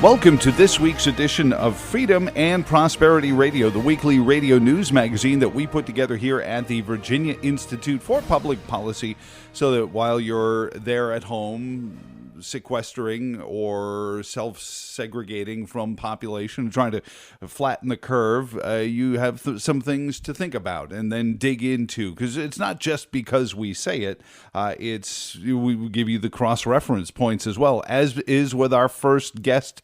Welcome to this week's edition of Freedom and Prosperity Radio, the weekly radio news magazine that we put together here at the Virginia Institute for Public Policy, so that while you're there at home sequestering or self-segregating from population, trying to flatten the curve, you have some things to think about and then dig into, because it's not just because we say it, we give you the cross-reference points as well, as is with our first guest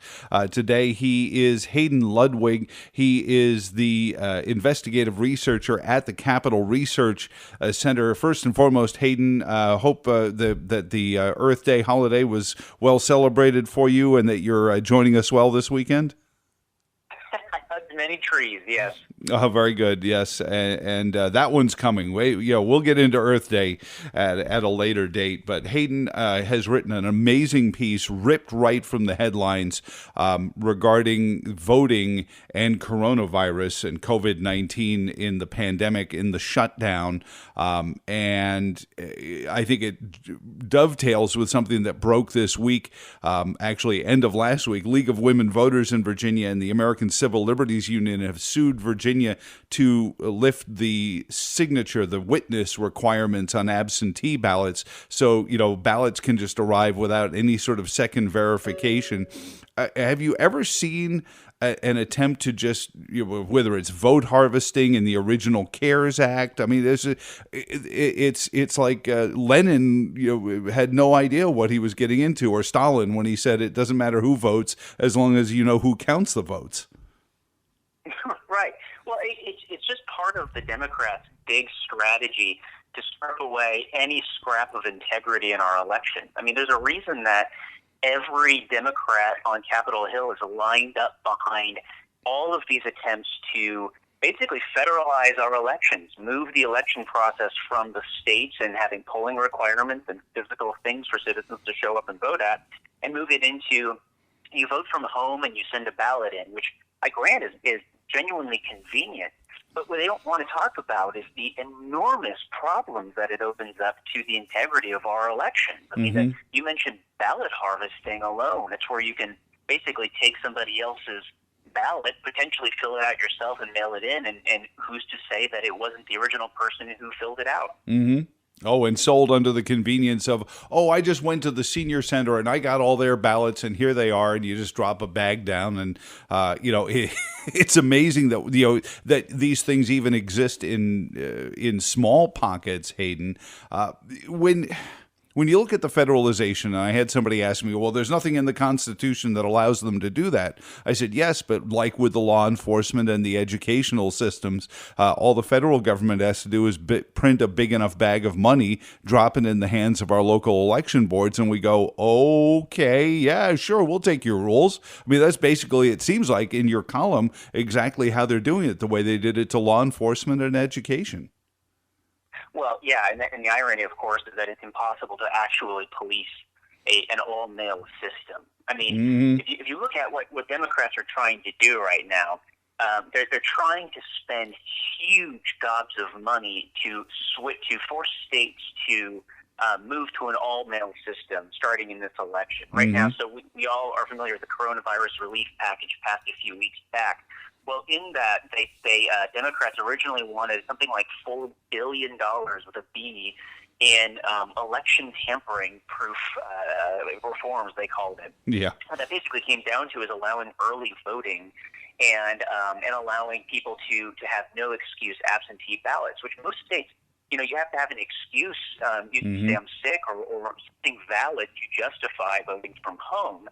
today. He is Hayden Ludwig. He is the investigative researcher at the Capitol Research Center. First and foremost, Hayden, hope that the Earth Day holiday was well celebrated for you and that you're joining us well this weekend. Many trees, yes. Oh, very good, yes, and that one's coming. We'll get into Earth Day at a later date, but Hayden has written an amazing piece, ripped right from the headlines, regarding voting and coronavirus and COVID-19 in the pandemic, in the shutdown, and I think it dovetails with something that broke this week, actually end of last week. League of Women Voters in Virginia and the American Civil Liberties Union have sued Virginia to lift the witness requirements on absentee ballots. So, ballots can just arrive without any sort of second verification. Have you ever seen an attempt to just, whether it's vote harvesting in the original CARES Act? I mean, it's like Lenin, had no idea what he was getting into, or Stalin when he said it doesn't matter who votes as long as you know who counts the votes. Right. Well, it's just part of the Democrats' big strategy to strip away any scrap of integrity in our election. I mean, there's a reason that every Democrat on Capitol Hill is lined up behind all of these attempts to basically federalize our elections, move the election process from the states and having polling requirements and physical things for citizens to show up and vote at, and move it into you vote from home and you send a ballot in, which I grant is genuinely convenient. But what they don't want to talk about is the enormous problems that it opens up to the integrity of our elections. I mean, you mentioned ballot harvesting alone. It's where you can basically take somebody else's ballot, potentially fill it out yourself and mail it in, and who's to say that it wasn't the original person who filled it out? Mm-hmm. Oh, and sold under the convenience of, I just went to the senior center and I got all their ballots and here they are, and you just drop a bag down, and it's amazing that that these things even exist in small pockets, Hayden. When you look at the federalization, and I had somebody ask me, well, there's nothing in the Constitution that allows them to do that. I said, yes, but like with the law enforcement and the educational systems, all the federal government has to do is print a big enough bag of money, drop it in the hands of our local election boards, and we go, okay, yeah, sure, we'll take your rules. I mean, that's basically, it seems like in your column, exactly how they're doing it, the way they did it to law enforcement and education. Well, yeah, and the irony, of course, is that it's impossible to actually police an all-mail system. I mean, if you look at what Democrats are trying to do right now, they're trying to spend huge gobs of money to force states to move to an all-mail system starting in this election. Right now, so we all are familiar with the coronavirus relief package passed a few weeks back. Well, in that, Democrats originally wanted something like $4 billion with a B in election tampering-proof reforms, they called it. Yeah. What that basically came down to is allowing early voting and allowing people to have no excuse absentee ballots, which most states, you have to have an excuse. You can say I'm sick or something valid to justify voting from home,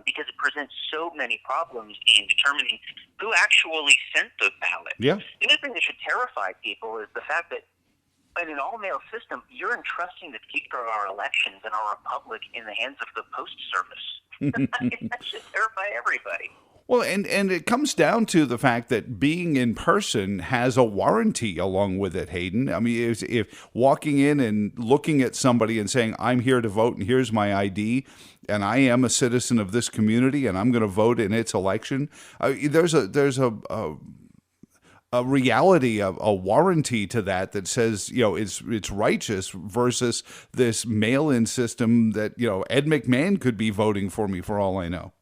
because it presents so many problems in determining who actually sent the ballot. Yeah. The other thing that should terrify people is the fact that in an all-mail system, you're entrusting the future of our elections and our republic in the hands of the post service. That should terrify everybody. Well, and it comes down to the fact that being in person has a warranty along with it, Hayden. I mean, if walking in and looking at somebody and saying, I'm here to vote and here's my ID, and I am a citizen of this community and I'm going to vote in its election, there's a reality, a warranty to that says, it's righteous versus this mail-in system that, Ed McMahon could be voting for me for all I know.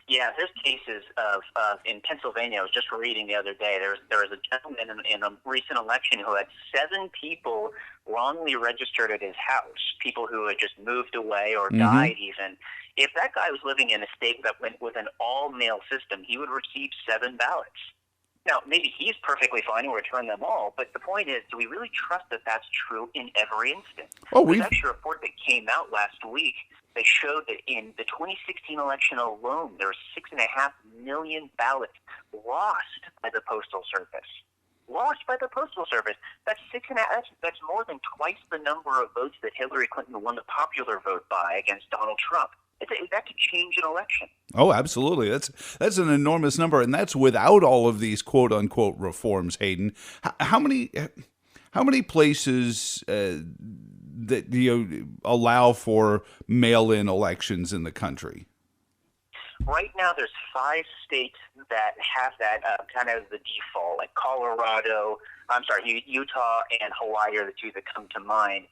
Yeah, there's cases of in Pennsylvania. I was just reading the other day. There was a gentleman in a recent election who had 7 people wrongly registered at his house. People who had just moved away or died even. If that guy was living in a state that went with an all-mail system, he would receive 7 ballots. Now, maybe he's perfectly fine and return them all, but the point is, do we really trust that that's true in every instance? There's actually a report that came out last week that showed that in the 2016 election alone, there were 6.5 million ballots lost by the Postal Service. Lost by the Postal Service. That's 6.5. That's more than twice the number of votes that Hillary Clinton won the popular vote by against Donald Trump. That could change an election. Oh, absolutely. That's an enormous number, and that's without all of these quote unquote reforms. Hayden, how many places that allow for mail-in elections in the country? Right now, there's 5 states that have that kind of the default, like Utah and Hawaii are the 2 that come to mind.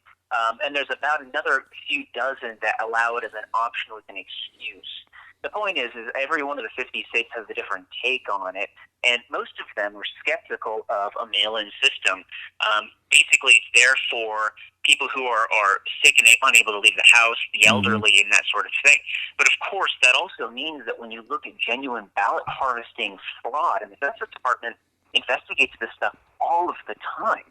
And there's about another few dozen that allow it as an option with an excuse. The point is every one of the 50 states has a different take on it, and most of them are skeptical of a mail-in system. Basically, it's there for people who are sick and unable to leave the house, the elderly, and that sort of thing. But of course, that also means that when you look at genuine ballot harvesting fraud, and the Justice Department investigates this stuff all of the time.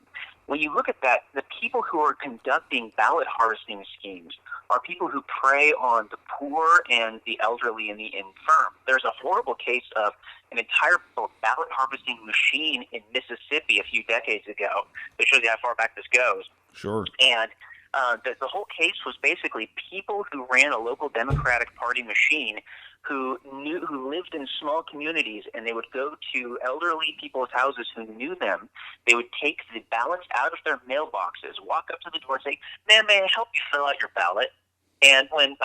When you look at that, the people who are conducting ballot harvesting schemes are people who prey on the poor and the elderly and the infirm. There's a horrible case of an entire ballot harvesting machine in Mississippi a few decades ago that shows you how far back this goes. Sure. And the whole case was basically people who ran a local Democratic Party machine who lived in small communities, and they would go to elderly people's houses who knew them. They would take the ballots out of their mailboxes, walk up to the door and say, "Ma'am, may I help you fill out your ballot?" And when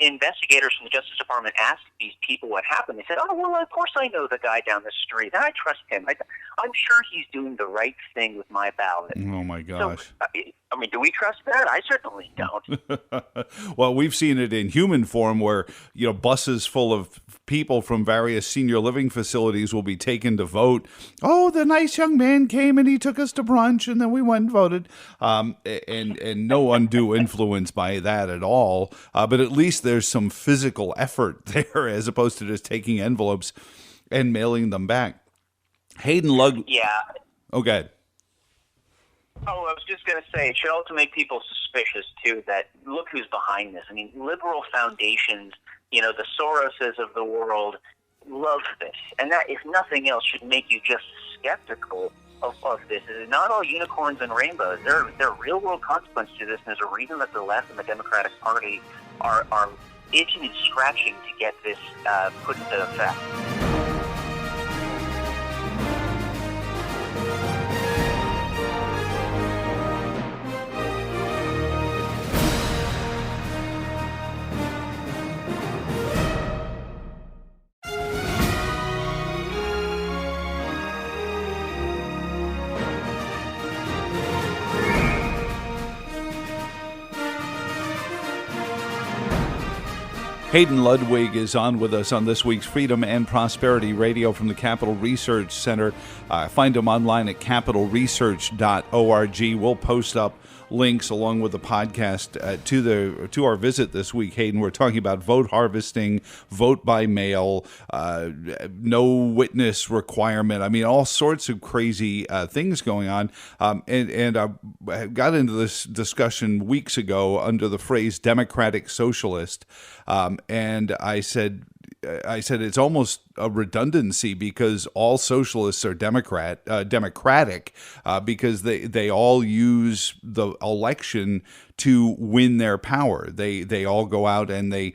investigators from the Justice Department asked these people what happened, they said, "Oh, well, of course I know the guy down the street. I trust him. I'm sure he's doing the right thing with my ballot." Oh, my gosh. So, I mean, do we trust that? I certainly don't. Well, we've seen it in human form where, buses full of people from various senior living facilities will be taken to vote. Oh, the nice young man came and he took us to brunch and then we went and voted. And no undue influence by that at all. But at least there's some physical effort there as opposed to just taking envelopes and mailing them back. Hayden Ludwig. Yeah. Okay. Oh, I was just going to say, it should also make people suspicious, too, that look who's behind this. I mean, liberal foundations, the Soroses of the world love this. And that, if nothing else, should make you just skeptical of this. It's not all unicorns and rainbows. There are real-world consequences to this, and there's a reason that the left and the Democratic Party are itching and scratching to get this put into effect. Hayden Ludwig is on with us on this week's Freedom and Prosperity Radio from the Capital Research Center. Find him online at capitalresearch.org. We'll post up links along with the podcast to our visit this week. Hayden, we're talking about vote harvesting, vote by mail, no witness requirement. I mean, all sorts of crazy things going on. And I got into this discussion weeks ago under the phrase Democratic Socialist. And I said it's almost a redundancy because all socialists are democratic because they all use the election to win their power. They all go out and they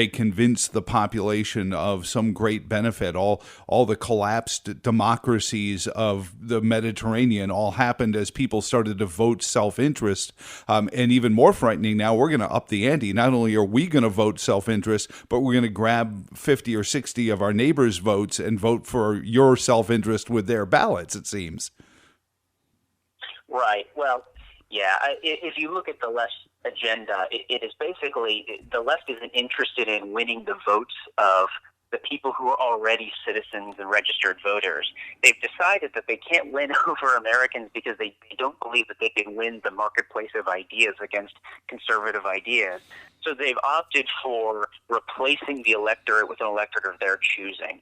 convince the population of some great benefit. All the collapsed democracies of the Mediterranean all happened as people started to vote self-interest. And even more frightening now, we're going to up the ante. Not only are we going to vote self-interest, but we're going to grab 50 or 60 of our neighbors' votes and vote for your self-interest with their ballots, it seems. Right. Well, yeah, if you look at the left's agenda, it is basically the left isn't interested in winning the votes of the people who are already citizens and registered voters. They've decided that they can't win over Americans because they don't believe that they can win the marketplace of ideas against conservative ideas. So they've opted for replacing the electorate with an electorate of their choosing.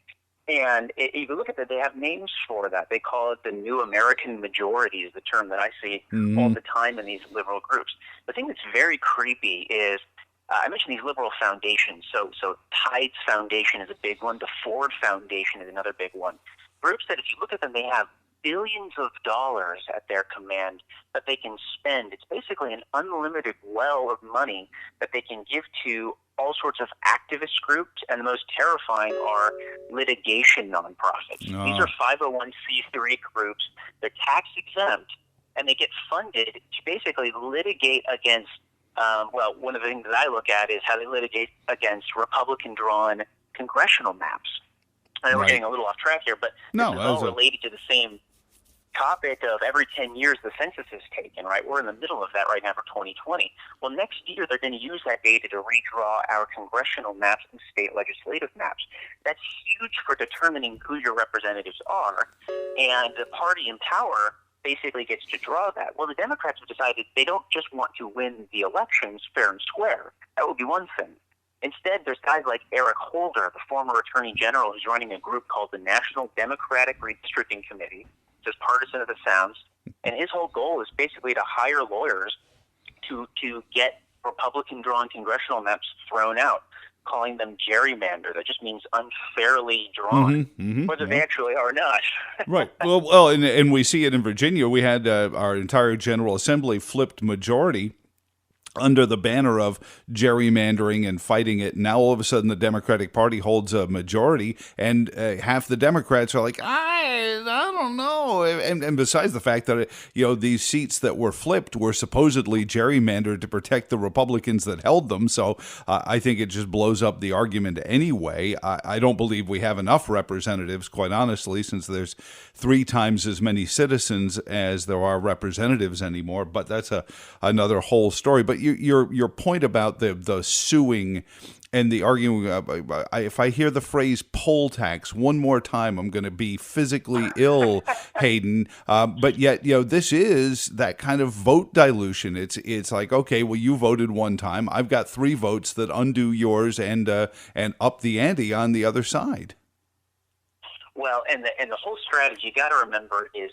And if you look at that, they have names for that. They call it the New American Majority, is the term that I see all the time in these liberal groups. The thing that's very creepy is, I mentioned these liberal foundations. So Tides Foundation is a big one. The Ford Foundation is another big one. Groups that, if you look at them, they have billions of dollars at their command that they can spend. It's basically an unlimited well of money that they can give to all sorts of activist groups, and the most terrifying are litigation nonprofits. These are 501c3 groups. They're tax exempt, and they get funded to basically litigate against one of the things that I look at is how they litigate against Republican-drawn congressional maps. I know we're getting a little off track here, but this is all related to the same topic of every 10 years the census is taken, right? We're in the middle of that right now for 2020. Well, next year they're going to use that data to redraw our congressional maps and state legislative maps. That's huge for determining who your representatives are, and the party in power basically gets to draw that. Well, the Democrats have decided they don't just want to win the elections fair and square. That would be one thing. Instead, there's guys like Eric Holder, the former attorney general, who's running a group called the National Democratic Redistricting Committee. It's as partisan as it sounds. And his whole goal is basically to hire lawyers to get Republican-drawn congressional maps thrown out, calling them gerrymandered. That just means unfairly drawn, whether they actually are not. Right. Well, and we see it in Virginia. We had our entire General Assembly flipped majority under the banner of gerrymandering and fighting it. Now all of a sudden the Democratic Party holds a majority, and half the Democrats are like, I don't know. And besides the fact that these seats that were flipped were supposedly gerrymandered to protect the Republicans that held them, so I think it just blows up the argument anyway. I don't believe we have enough representatives, quite honestly, since there's 3 times as many citizens as there are representatives anymore. But that's another whole story. But your point about the suing and the arguing, if I hear the phrase poll tax one more time, I'm going to be physically ill, Hayden. But yet, this is that kind of vote dilution. It's like, okay, well, you voted one time. I've got 3 votes that undo yours and up the ante on the other side. Well, and the whole strategy, you got to remember, is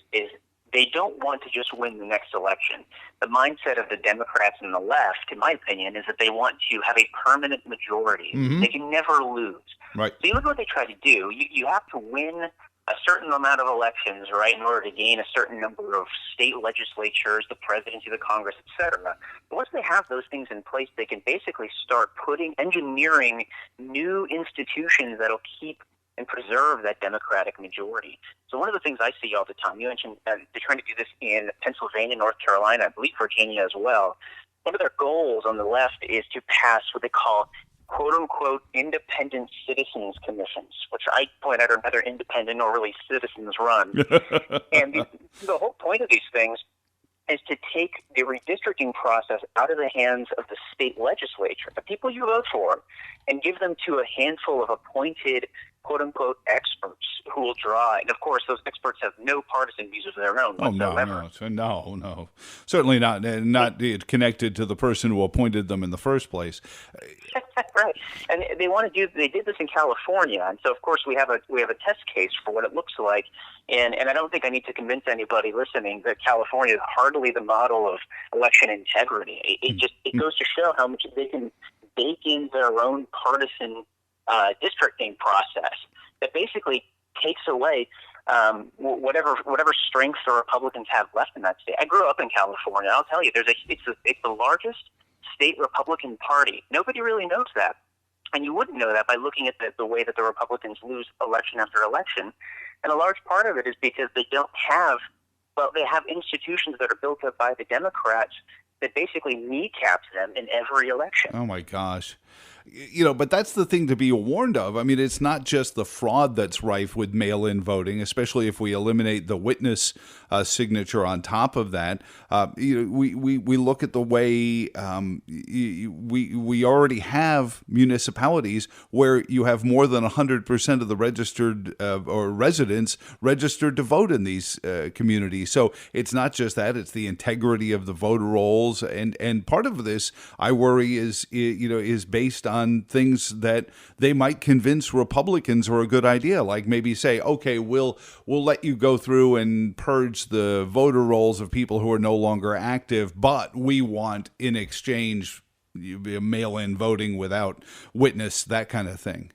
they don't want to just win the next election. The mindset of the Democrats and the left, in my opinion, is that they want to have a permanent majority. They can never lose. Right. So you look at what they try to do. You have to win a certain amount of elections, right, in order to gain a certain number of state legislatures, the presidency, the Congress, etc. But once they have those things in place, they can basically start engineering new institutions that'll keep and preserve that Democratic majority. So one of the things I see all the time, you mentioned they're trying to do this in Pennsylvania, North Carolina, I believe Virginia as well. One of their goals on the left is to pass what they call quote-unquote independent citizens commissions, which I point out are neither independent nor really citizens run. And the whole point of these things is to take the redistricting process out of the hands of the state legislature, the people you vote for, and give them to a handful of appointed quote-unquote experts who will draw. And, of course, those experts have no partisan views of their own whatsoever. No. Certainly not connected to the person who appointed them in the first place. Right. And they did this in California. And so, of course, we have a test case for what it looks like. And I don't think I need to convince anybody listening that California is hardly the model of election integrity. It goes to show how much they can bake in their own partisan districting process that basically takes away whatever strength the Republicans have left in that state. I grew up in California. I'll tell you, it's the largest state Republican party. Nobody really knows that, and you wouldn't know that by looking at the way that the Republicans lose election after election. And a large part of it is because they have institutions that are built up by the Democrats that basically kneecaps them in every election. Oh my gosh. But that's the thing to be warned of. I mean, it's not just the fraud that's rife with mail-in voting, especially if we eliminate the witness signature on top of that. We look at the way we already have municipalities where you have more than 100% of the registered or residents registered to vote in these communities. So it's not just that; it's the integrity of the voter rolls, and part of this, I worry, is based on things that they might convince Republicans are a good idea, like maybe say, okay, we'll let you go through and purge the voter rolls of people who are no longer active, but we want in exchange mail-in voting without witness, that kind of thing.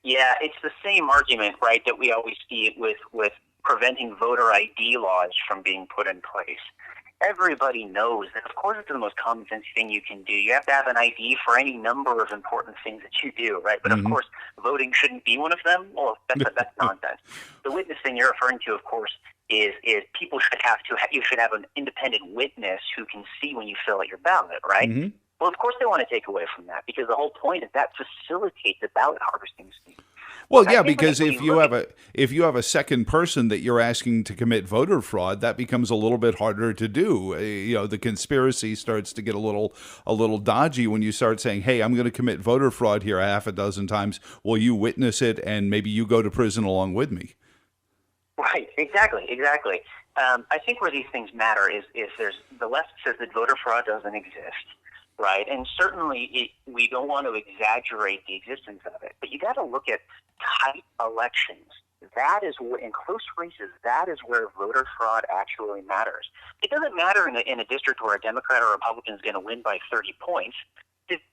Yeah, it's the same argument, right, that we always see with preventing voter ID laws from being put in place. Everybody knows that, of course, it's the most common sense thing you can do. You have to have an ID for any number of important things that you do, right? But of course, voting shouldn't be one of them. Well, that's nonsense. The witness thing you're referring to, of course, is people should you should have an independent witness who can see when you fill out your ballot, right? Mm-hmm. Well, of course, they want to take away from that because the whole point is that facilitates the ballot harvesting scheme. Well, yeah, because if you have a second person that you're asking to commit voter fraud, that becomes a little bit harder to do. The conspiracy starts to get a little dodgy when you start saying, "Hey, I'm going to commit voter fraud here half a dozen times. Will you witness it, and maybe you go to prison along with me?" Right. Exactly. I think where these things matter is there's the left says that voter fraud doesn't exist. Right, and certainly we don't want to exaggerate the existence of it, but you got to look at tight elections. That is in close races. That is where voter fraud actually matters. It doesn't matter in a district where a Democrat or Republican is going to win by 30 points.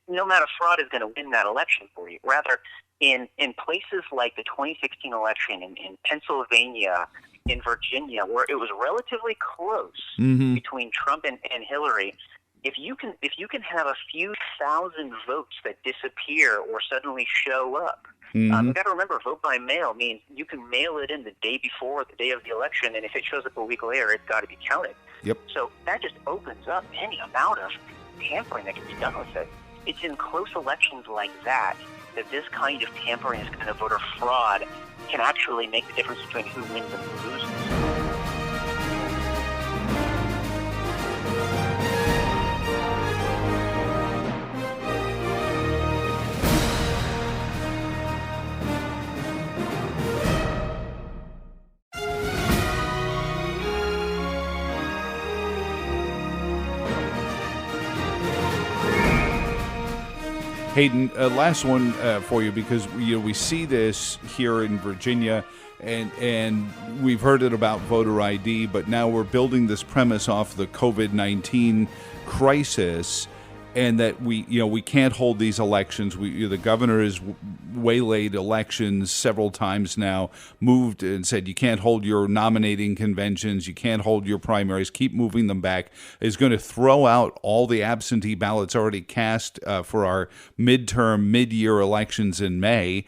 No matter fraud is going to win that election for you. Rather, in places like the 2016 election in Pennsylvania, in Virginia, where it was relatively close between Trump and Hillary. If you can have a few thousand votes that disappear or suddenly show up, you've got to remember, vote by mail means you can mail it in the day before, the day of the election, and if it shows up a week later, it's got to be counted. Yep. So that just opens up any amount of tampering that can be done with it. It's in close elections like that this kind of tampering, this kind of voter fraud, can actually make the difference between who wins and who loses. Hayden, last one for you, because we see this here in Virginia, and we've heard it about voter ID, but now we're building this premise off the COVID-19 crisis, and that we can't hold these elections. The governor has waylaid elections several times now, moved and said you can't hold your nominating conventions, you can't hold your primaries, keep moving them back, is going to throw out all the absentee ballots already cast for our mid-year elections in May,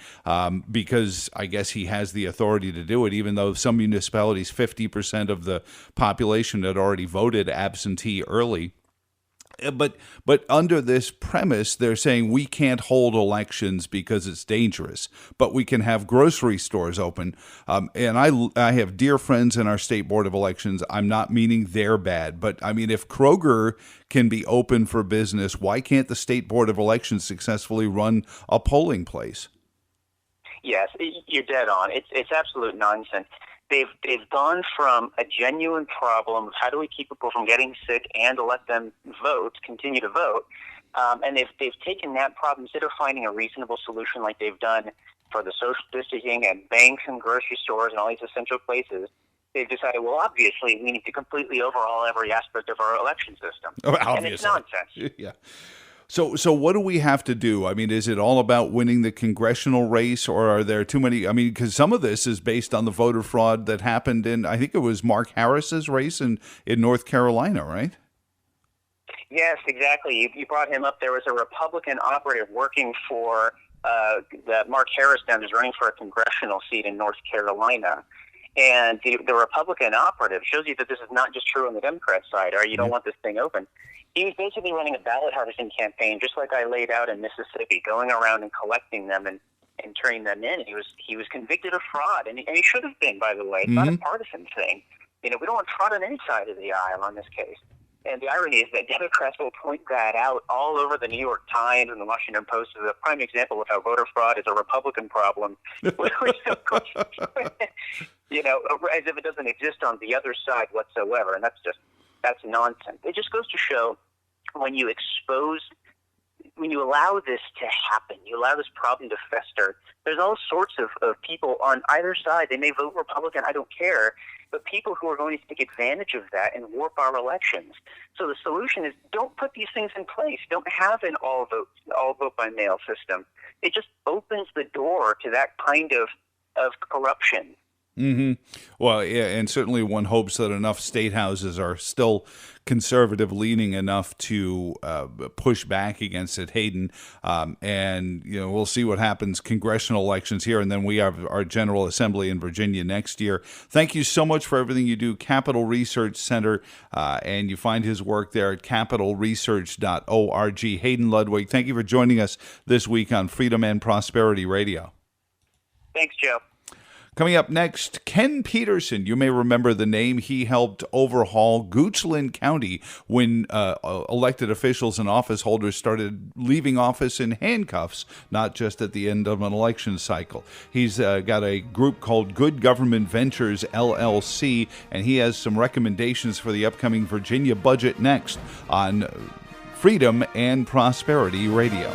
because I guess he has the authority to do it, even though some municipalities, 50% of the population had already voted absentee early. But under this premise, they're saying we can't hold elections because it's dangerous, but we can have grocery stores open. And I have dear friends in our state board of elections. I'm not meaning they're bad, but I mean, if Kroger can be open for business, why can't the state board of elections successfully run a polling place? Yes, you're dead on. It's absolute nonsense. They've gone from a genuine problem of how do we keep people from getting sick and to let them continue to vote, and they've taken that problem, instead of finding a reasonable solution like they've done for the social distancing and banks and grocery stores and all these essential places. They've decided, well, obviously, we need to completely overhaul every aspect of our election system. Oh, obviously. And it's nonsense. Yeah. So what do we have to do? I mean, is it all about winning the congressional race, or are there too many? I mean, because some of this is based on the voter fraud that happened in, I think it was Mark Harris's race in North Carolina, right? Yes, exactly. You brought him up. There was a Republican operative working for that Mark Harris down is running for a congressional seat in North Carolina. And the Republican operative shows you that this is not just true on the Democrat side, or you don't want this thing open. He was basically running a ballot harvesting campaign, just like I laid out in Mississippi, going around and collecting them and turning them in. He was convicted of fraud, and he should have been, by the way. It's not a partisan thing. We don't want fraud on any side of the aisle on this case. And the irony is that Democrats will point that out all over the New York Times and the Washington Post as a prime example of how voter fraud is a Republican problem, as if it doesn't exist on the other side whatsoever. And that's nonsense. It just goes to show when you allow this to happen, you allow this problem to fester, there's all sorts of people on either side. They may vote Republican, I don't care, but people who are going to take advantage of that and warp our elections. So the solution is don't put these things in place. Don't have an all vote by mail system. It just opens the door to that kind of corruption. Mm-hmm. Well, yeah, and certainly one hopes that enough state houses are still conservative leaning enough to push back against it, Hayden. And we'll see what happens congressional elections here, and then we have our General Assembly in Virginia next year. Thank you so much for everything you do, Capital Research Center, and you find his work there at capitalresearch.org. Hayden Ludwig, thank you for joining us this week on Freedom and Prosperity Radio. Thanks, Joe. Coming up next, Ken Peterson. You may remember the name. He helped overhaul Goochland County when elected officials and office holders started leaving office in handcuffs, not just at the end of an election cycle. He's got a group called Good Government Ventures, LLC, and he has some recommendations for the upcoming Virginia budget next on Freedom and Prosperity Radio.